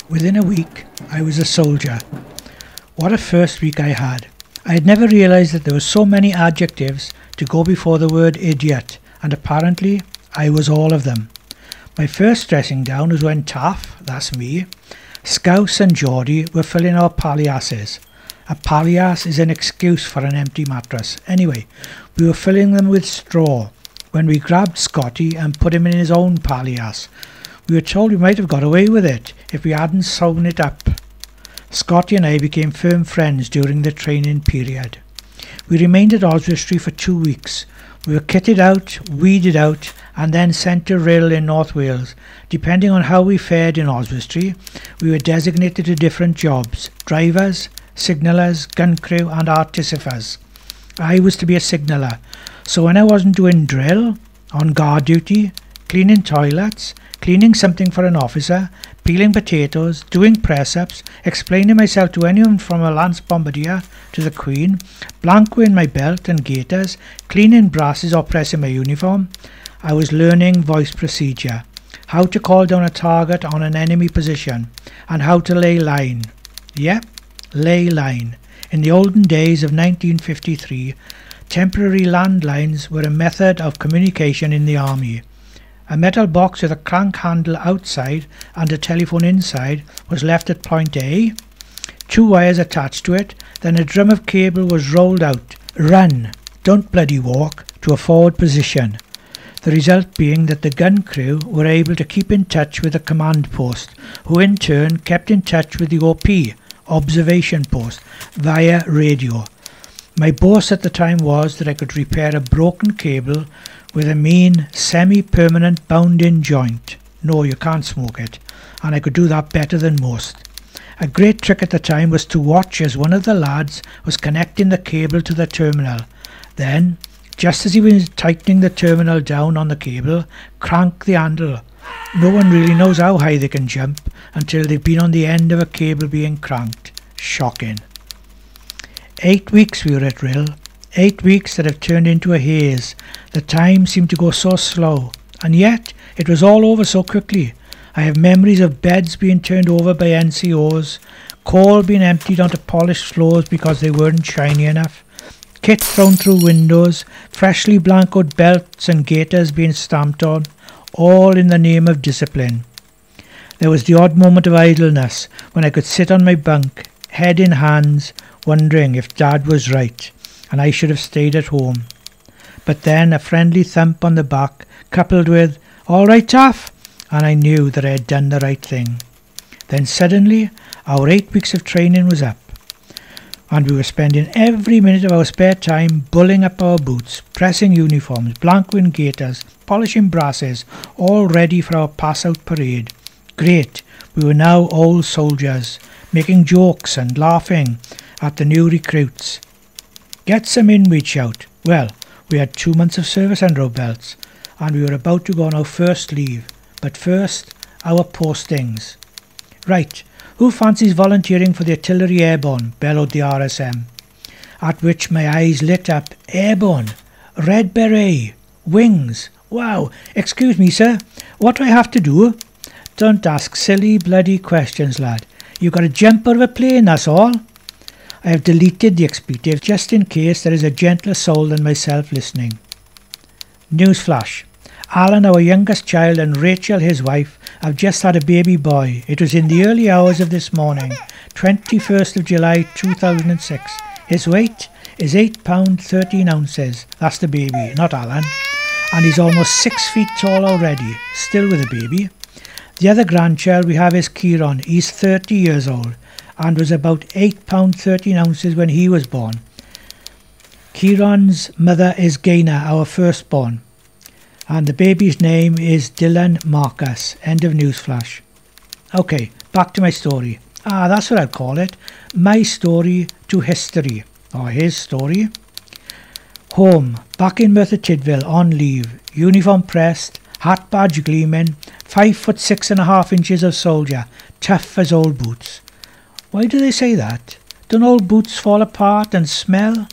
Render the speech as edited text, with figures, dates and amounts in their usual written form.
Within a week, I was a soldier. What a first week I had. I had never realised that there were so many adjectives to go before the word idiot, and apparently I was all of them. My first dressing down was when Taff, that's me, Scouse and Geordie were filling our palliasses. A palliasse is an excuse for an empty mattress. Anyway, we were filling them with straw when we grabbed Scotty and put him in his own palliasse. We were told we might have got away with it if we hadn't sewn it up. Scotty and I became firm friends during the training period. We remained at Oswestry for 2 weeks. We were kitted out, weeded out, and then sent to Rhyl in North Wales. Depending on how we fared in Oswestry, we were designated to different jobs: drivers, signallers, gun crew and artificers. I was to be a signaller, so when I wasn't doing drill, on guard duty, cleaning toilets, cleaning something for an officer, peeling potatoes, doing press-ups, explaining myself to anyone from a Lance Bombardier to the Queen, blancoing my belt and gaiters, cleaning brasses or pressing my uniform, I was learning voice procedure, how to call down a target on an enemy position, and how to lay line. Yep, lay line. In the olden days of 1953, temporary landlines were a method of communication in the army. A metal box with a crank handle outside and a telephone inside was left at point A, 2 wires attached to it, then a drum of cable was rolled out. Run, don't bloody walk, to a forward position. The result being that the gun crew were able to keep in touch with the command post, who in turn kept in touch with the OP, observation post, via radio. My boast at the time was that I could repair a broken cable with a mean semi-permanent bound-in joint. No, you can't smoke it, and I could do that better than most. A great trick at the time was to watch as one of the lads was connecting the cable to the terminal. Then, just as he was tightening the terminal down on the cable, crank the handle. No one really knows how high they can jump until they've been on the end of a cable being cranked. Shocking. 8 weeks we were at Rhyl. 8 weeks that have turned into a haze. The time seemed to go so slow, and yet it was all over so quickly. I have memories of beds being turned over by NCOs, coal being emptied onto polished floors because they weren't shiny enough, kit thrown through windows, freshly blancoed belts and gaiters being stamped on, all in the name of discipline. There was the odd moment of idleness when I could sit on my bunk, head in hands, wondering if Dad was right and I should have stayed at home. But then a friendly thump on the back, coupled with, "All right, Taff," and I knew that I had done the right thing. Then suddenly our 8 weeks of training was up, and we were spending every minute of our spare time bulling up our boots, pressing uniforms, blancoing gaiters, polishing brasses, all ready for our pass-out parade. Great, we were now old soldiers, making jokes and laughing at the new recruits. "Get some in," we'd shout. Well, we had 2 months of service under our belts, and we were about to go on our first leave. But first, our postings. "Right, who fancies volunteering for the Artillery Airborne?" bellowed the RSM. At which my eyes lit up. Airborne? Red beret? Wings? Wow! Excuse me, sir, what do I have to do? "Don't ask silly bloody questions, lad. You got to jump out of a plane, that's all." I have deleted the expletive just in case there is a gentler soul than myself listening. Newsflash. Alan, our youngest child, and Rachel, his wife, have just had a baby boy. It was in the early hours of this morning, 21st of July 2006. His weight is £8 13 ounces. That's the baby, not Alan. And he's almost 6 feet tall already, still with a baby. The other grandchild we have is Kieran. He's 30 years old and was about £8 13 ounces when he was born. Kieran's mother is Gaina, our firstborn, and the baby's name is Dylan Marcus. End of newsflash. Okay, back to my story. That's what I'd call it. My story to history, or his story. Home, back in Merthyrstories on leave, uniform pressed, hat badge gleaming, 5'6.5" of soldier, tough as old boots. Why do they say that? Don't old boots fall apart and smell?